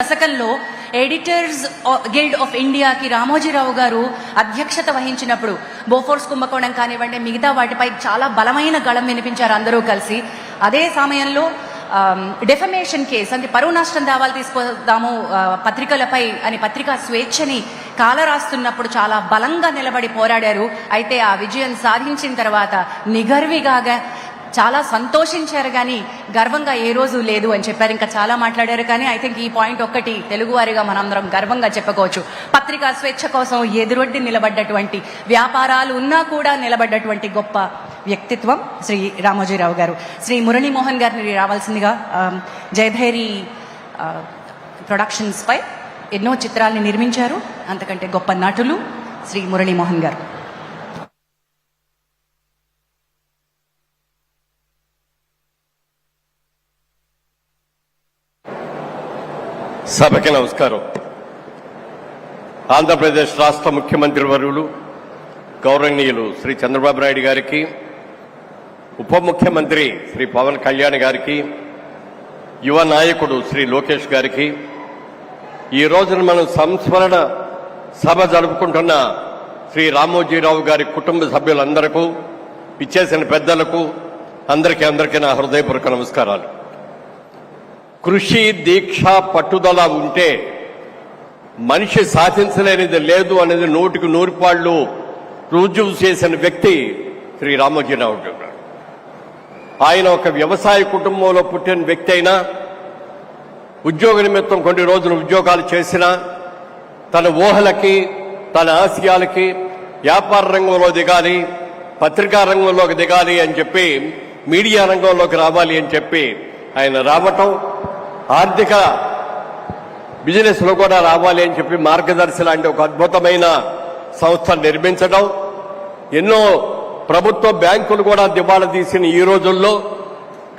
దశకంలో editors guild of ఇండియాకి రామోజీరావు గారు అధ్యక్షత వహించినప్పుడు బోఫోర్స్ కుంభకోణం కానివ్వండి మిగతా వాటిపై చాలా బలమైన గళం వినిపించారు అందరూ కలిసి. అదే సమయంలో డెఫమేషన్ కేసు అంటే పరువు నష్టం దావాలు తీసుకొద్దాము పత్రికలపై అని పత్రికా స్వేచ్ఛని కాలరాస్తున్నప్పుడు చాలా బలంగా నిలబడి పోరాడారు. అయితే ఆ విజయం సాధించిన తర్వాత నిగర్విగా చాలా సంతోషించారు కానీ గర్వంగా ఏ రోజు లేదు అని చెప్పారు. ఇంకా చాలా మాట్లాడారు కానీ ఐ థింక్ ఈ పాయింట్ ఒక్కటి తెలుగువారిగా మనందరం గర్వంగా చెప్పుకోవచ్చు. పత్రికా స్వేచ్ఛ కోసం ఎదురొడ్డి నిలబడ్డటువంటి, వ్యాపారాలు ఉన్నా కూడా నిలబడ్డటువంటి గొప్ప వ్యక్తిత్వం శ్రీ రామోజీరావు గారు. శ్రీ మురళీమోహన్ గారిని రావాల్సిందిగా జయభైరి ప్రొడక్షన్స్ పై ఎన్నో చిత్రాల్ని నిర్మించారు. అంతకంటే గొప్ప నటులు శ్రీ మురళీమోహన్ గారు. సభకి నమస్కారం. ఆంధ్రప్రదేశ్ రాష్ట్ర ముఖ్యమంత్రి వర్యులు గౌరవనీయులు శ్రీ చంద్రబాబు నాయుడు గారికి, ఉప ముఖ్యమంత్రి శ్రీ పవన్ కళ్యాణ్ గారికి, యువ నాయకుడు శ్రీ లోకేష్ గారికి, ఈ రోజున మనం సంస్మరణ సభ జరుపుకుంటున్న శ్రీ రామోజీరావు గారి కుటుంబ సభ్యులందరికీ, ఇచ్చేసిన పెద్దలకు అందరికీ నా హృదయపూర్వక నమస్కారాలు. కృషి, దీక్ష, పట్టుదల ఉంటే మనిషి సాధించలేనిది లేదు అనేది 100కి 100 పాళ్ళు రుజువు చేసిన వ్యక్తి శ్రీ రామోజీరావు గారు. ఆయన ఒక వ్యవసాయ కుటుంబంలో పుట్టిన వ్యక్తి అయినా, ఉద్యోగ నిమిత్తం కొన్ని రోజులు ఉద్యోగాలు చేసినా, తన ఊహలకి తన ఆశయాలకి వ్యాపార రంగంలో దిగాలి, పత్రికా రంగంలోకి దిగాలి అని చెప్పి, మీడియా రంగంలోకి రావాలి అని చెప్పి ఆయన రావటం, ఆర్థిక బిజినెస్ లో కూడా రావాలి అని చెప్పి మార్గదర్శి లాంటి ఒక అద్భుతమైన సంస్థ నిర్మించడం, ఎన్నో ప్రభుత్వ బ్యాంకులు కూడా దివాళా తీసిన ఈ రోజుల్లో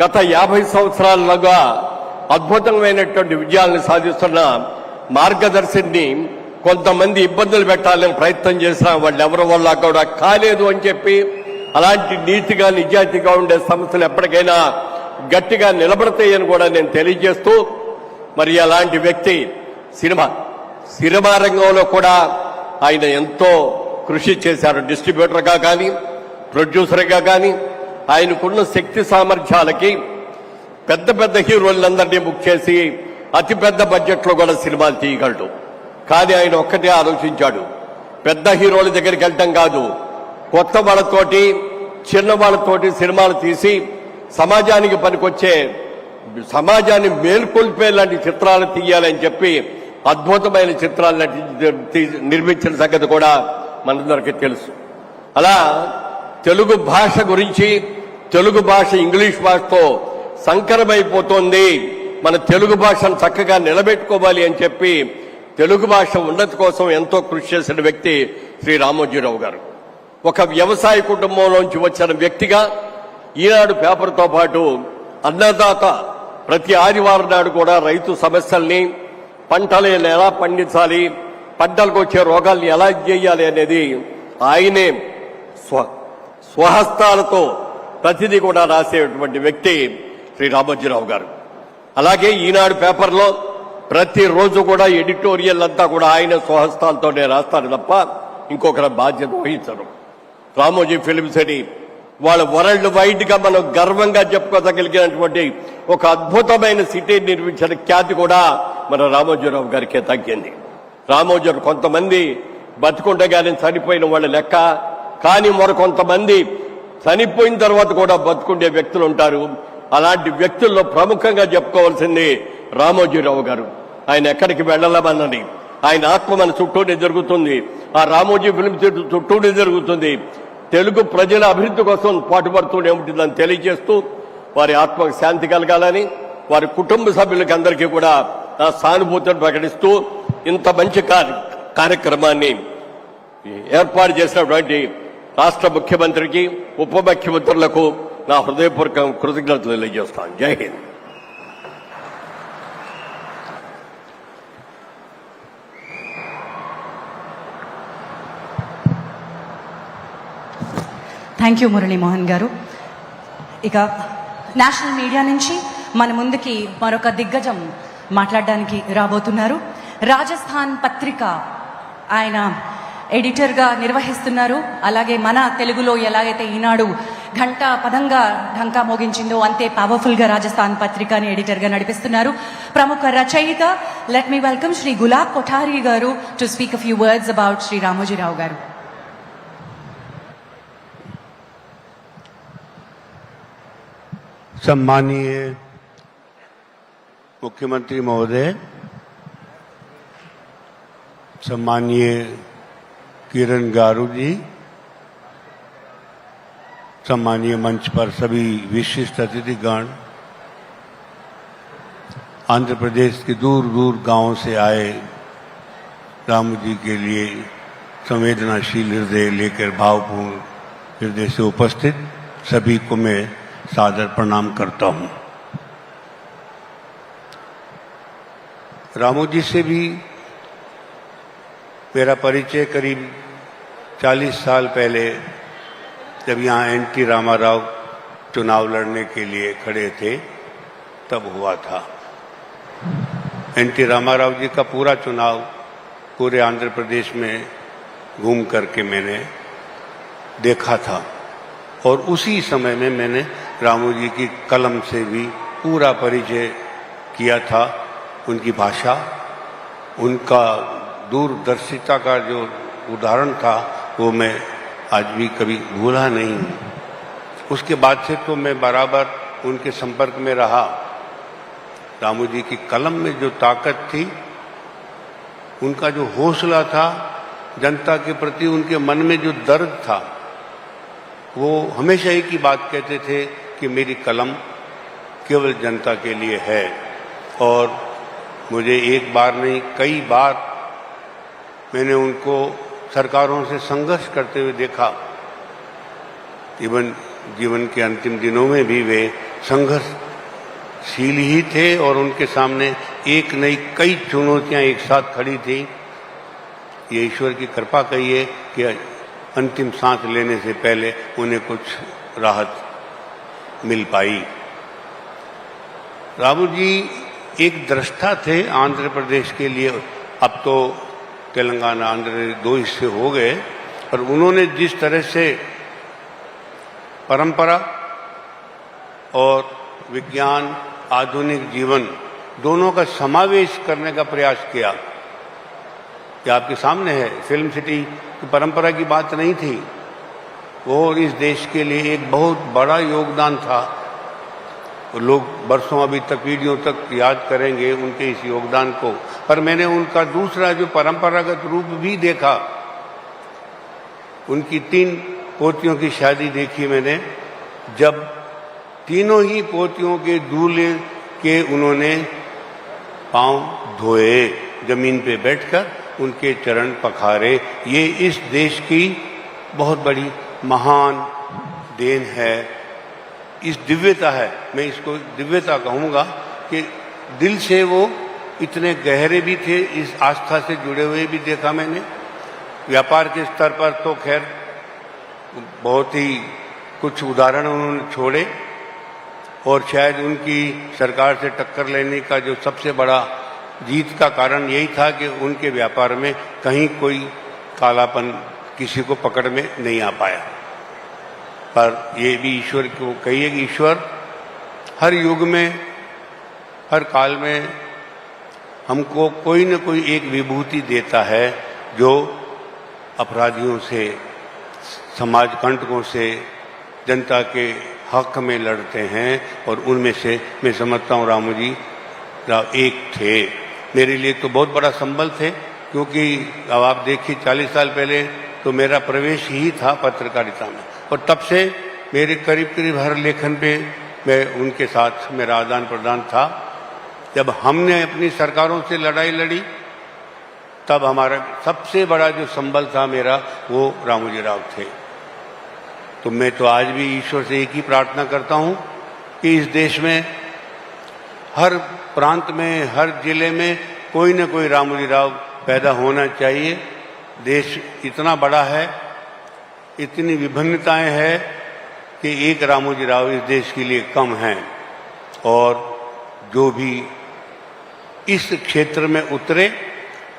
గత 50 సంవత్సరాలుగా అద్భుతమైనటువంటి విజయాలను సాధిస్తున్న మార్గదర్శిని కొంతమంది ఇబ్బందులు పెట్టాలని ప్రయత్నం చేసినా వాళ్ళు ఎవరి వల్ల కూడా కాలేదు అని చెప్పి, అలాంటి నీతిగా నిజాయితీగా ఉండే సంస్థలు ఎప్పటికైనా గట్టిగా నిలబడతాయని కూడా నేను తెలియజేస్తూ, మరి అలాంటి వ్యక్తి సినిమా రంగంలో కూడా ఆయన ఎంతో కృషి చేశారు. డిస్ట్రిబ్యూటర్గా కానీ, ప్రొడ్యూసర్గా కానీ ఆయనకున్న శక్తి సామర్థ్యాలకి పెద్ద పెద్ద హీరోలందరినీ బుక్ చేసి అతిపెద్ద బడ్జెట్లో కూడా సినిమాలు తీయగలడు. కానీ ఆయన ఒక్కటే ఆలోచించాడు, పెద్ద హీరోల దగ్గరికి వెళ్ళటం కాదు, కొత్త వాళ్ళతోటి చిన్న వాళ్ళతోటి సినిమాలు తీసి సమాజానికి పనికొచ్చే, సమాజాన్ని మేల్కొల్పే లాంటి చిత్రాలు తీయాలని చెప్పి అద్భుతమైన చిత్రాలు నిర్మించిన సంగతి కూడా మనందరికీ తెలుసు. అలా తెలుగు భాష గురించి, తెలుగు భాష ఇంగ్లీష్ భాషతో సంకరమైపోతోంది, మన తెలుగు భాషను చక్కగా నిలబెట్టుకోవాలి అని చెప్పి తెలుగు భాష ఉన్నతి కోసం ఎంతో కృషి చేసిన వ్యక్తి శ్రీ రామోజీరావు గారు. ఒక వ్యవసాయ కుటుంబంలోంచి వచ్చిన వ్యక్తిగా ఈనాడు పేపర్తో పాటు అన్నదాత ప్రతి ఆదివారం నాడు కూడా రైతు సమస్యల్ని, పంటలు ఎలా పండించాలి, పంటలకు వచ్చే రోగాల్ని ఎలా చేయాలి అనేది ఆయనే స్వహస్తాలతో ప్రతిదీ కూడా రాసేటువంటి వ్యక్తి శ్రీ రామోజీరావు గారు. అలాగే ఈనాడు పేపర్లో ప్రతిరోజు కూడా ఎడిటోరియల్ అంతా కూడా ఆయన స్వహస్తాలతోనే రాస్తారు తప్ప ఇంకొకరి బాధ్యత వహించరు. రామోజీ ఫిల్మ్స్ అని వాళ్ళ వరల్డ్ వైడ్ గా మనం గర్వంగా చెప్పుకోగలిగినటువంటి ఒక అద్భుతమైన సిటీ నిర్మించిన ఖ్యాతి కూడా మన రామోజీరావు గారికే తగ్గింది. రామోజీరావు కొంతమంది బతుకుంటే కానీ చనిపోయిన వాళ్ళ లెక్క, కానీ మరికొంతమంది చనిపోయిన తర్వాత కూడా బతుకుండే వ్యక్తులు ఉంటారు. అలాంటి వ్యక్తుల్లో ప్రముఖంగా చెప్పుకోవాల్సింది రామోజీరావు గారు. ఆయన ఎక్కడికి వెళ్ళలేమన్నది, ఆయన ఆత్మ మన చుట్టూనే జరుగుతుంది, ఆ రామోజీ ఫిల్మ్ చుట్టూనే జరుగుతుంది. తెలుగు ప్రజల అభివృద్ధి కోసం పాటుపడుతూనే ఉంటుందని తెలియజేస్తూ, వారి ఆత్మకు శాంతి కలగాలని, వారి కుటుంబ సభ్యులకి అందరికీ కూడా నా సానుభూతిని ప్రకటిస్తూ, ఇంత మంచి కార్యక్రమాన్ని ఏర్పాటు చేసినటువంటి రాష్ట్ర ముఖ్యమంత్రికి, ఉప ముఖ్యమంత్రులకు నా హృదయపూర్వక కృతజ్ఞతలు తెలియజేస్తాను. జై హింద్. థ్యాంక్ యూ మురళీమోహన్ గారు. ఇక నేషనల్ మీడియా నుంచి మన ముందుకి మరొక దిగ్గజం మాట్లాడడానికి రాబోతున్నారు. రాజస్థాన్ పత్రిక ఆయన ఎడిటర్గా నిర్వహిస్తున్నారు. అలాగే మన తెలుగులో ఎలాగైతే ఈనాడు ఘంటా పదంగా ఢంకా మోగించిందో అంతే పవర్ఫుల్గా రాజస్థాన్ పత్రికని ఎడిటర్గా నడిపిస్తున్నారు. ప్రముఖ రచయిత, let me welcome Shri Gulab Kothari garu to speak a few words about Shri Ramoji Rao garu. सम्मानीय मुख्यमंत्री महोदय, सम्मानीय किरण गारू जी, सम्मानीय मंच पर सभी विशिष्ट अतिथिगण, आंध्र प्रदेश के दूर दूर गांवों से आए रामू जी के लिए संवेदनाशील हृदय लेकर भावपूर्ण हृदय से उपस्थित सभी को मैं सादर प्रणाम करता हूं। रामू जी से भी मेरा परिचय करीब 40 साल पहले जब यहाँ एनटी रामाराव चुनाव लड़ने के लिए खड़े थे तब हुआ था। एनटी रामाराव जी का पूरा चुनाव पूरे आंध्र प्रदेश में घूम करके मैंने देखा था और उसी समय में मैंने रामू जी की कलम से भी पूरा परिचय किया था। उनकी भाषा, उनका दूरदर्शिता का जो उदाहरण था वो मैं आज भी कभी भूला नहीं। उसके बाद से तो मैं बराबर उनके संपर्क में रहा। रामू जी की कलम में जो ताकत थी, उनका जो हौसला था, जनता के प्रति उनके मन में जो दर्द था, वो हमेशा एक ही बात कहते थे कि मेरी कलम केवल जनता के लिए है। और मुझे एक बार नहीं कई बार मैंने उनको सरकारों से संघर्ष करते हुए देखा। जीवन के अंतिम दिनों में भी वे संघर्षशील ही थे और उनके सामने एक नई कई चुनौतियां एक साथ खड़ी थी। ये ईश्वर की कृपा कहिए कि अंतिम सांस लेने से पहले उन्हें कुछ राहत मिल पाई। रामू जी एक दृष्टा थे आंध्र प्रदेश के लिए। अब तो तेलंगाना आंध्र दो हिस्से हो गए, पर उन्होंने जिस तरह से परंपरा और विज्ञान, आधुनिक जीवन दोनों का समावेश करने का प्रयास किया, ये आपके सामने है। फिल्म सिटी की परंपरा की बात नहीं थी, वो इस देश के लिए एक बहुत बड़ा योगदान था। लोग बरसों अभी तक, पीढ़ियों तक याद करेंगे उनके इस योगदान को। पर मैंने उनका दूसरा जो परंपरागत रूप भी देखा। उनकी 3 पोतियों की शादी देखी मैंने, जब तीनों ही पोतियों के दूल्हे के उन्होंने पांव धोए, जमीन पे बैठकर उनके चरण पखारे। ये इस देश की बहुत बड़ी महान देन है, इस दिव्यता है। मैं इसको दिव्यता कहूँगा कि दिल से वो इतने गहरे भी थे, इस आस्था से जुड़े हुए भी देखा मैंने। व्यापार के स्तर पर तो खैर बहुत ही कुछ उदाहरण उन्होंने छोड़े और शायद उनकी सरकार से टक्कर लेने का जो सबसे बड़ा जीत का कारण यही था कि उनके व्यापार में कहीं कोई कालापन किसी को पकड़ में नहीं आ पाया। पर ये भी ईश्वर को कहिए कि ईश्वर हर युग में, हर काल में हमको कोई न कोई एक विभूति देता है जो अपराधियों से, समाज कंटकों से, जनता के हक में लड़ते हैं। और उनमें से मैं समझता हूँ रामू जी एक थे। मेरे लिए तो बहुत बड़ा संबल थे, क्योंकि अब आप देखिए 40 साल पहले तो मेरा प्रवेश ही था पत्रकारिता में, और तब से मेरे करीब करीब हर लेखन पे मैं उनके साथ मेरा आदान प्रदान था। जब हमने अपनी सरकारों से लड़ाई लड़ी तब हमारा सबसे बड़ा जो संबल था मेरा, वो रामोजी राव थे। तो मैं तो आज भी ईश्वर से एक ही प्रार्थना करता हूँ कि इस देश में हर प्रांत में, हर जिले में कोई न कोई रामोजी राव पैदा होना चाहिए। देश इतना बड़ा है, इतनी विभिन्नताएं हैं कि एक रामोजी राव इस देश के लिए कम हैं। और जो भी इस क्षेत्र में उतरे,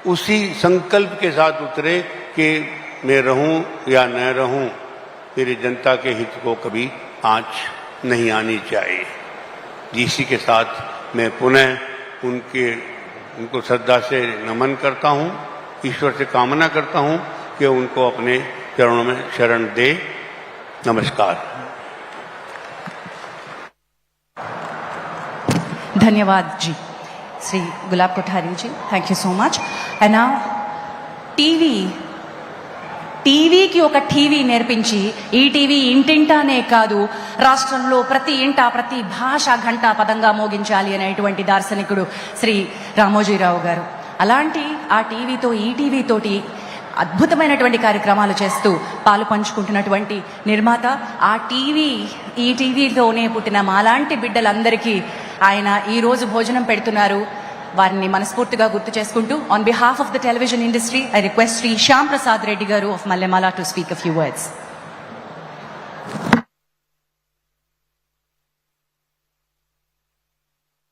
उसी संकल्प के साथ उतरे कि मैं रहूं या न रहूं, मेरी जनता के हित को कभी आंच नहीं आनी चाहिए। इसी के साथ मैं पुनः उनको श्रद्धा से नमन करता हूं, ईश्वर से कामना करता हूं कि उनको अपने चरणों में शरण दे। नमस्कार। धन्यवाद जी, Shri Gulab Kothari ji, thank you so much. And నా టీవీకి ఒక టీవీ నేర్పించి ఈ టీవీ ఇంటింటానే కాదు రాష్ట్రంలో ప్రతి ఇంట ప్రతి భాష ఘంటా పదంగా మోగించాలి అనేటువంటి దార్శనికుడు శ్రీ రామోజీరావు గారు. అలాంటి ఆ టీవీతో ఈ టీవీతోటి అద్భుతమైనటువంటి కార్యక్రమాలు చేస్తూ పాలు పంచుకుంటున్నటువంటి నిర్మాత, ఆ ఈ టీవీలోనే పుట్టిన మాలాంటి బిడ్డలందరికీ ఆయన ఈ రోజు భోజనం పెడుతున్నారు. వారిని మనస్ఫూర్తిగా గుర్తు చేసుకుంటూ on behalf of the television industry I request Shri Shyam Prasad Reddy గారు of Mallemala to speak a few words.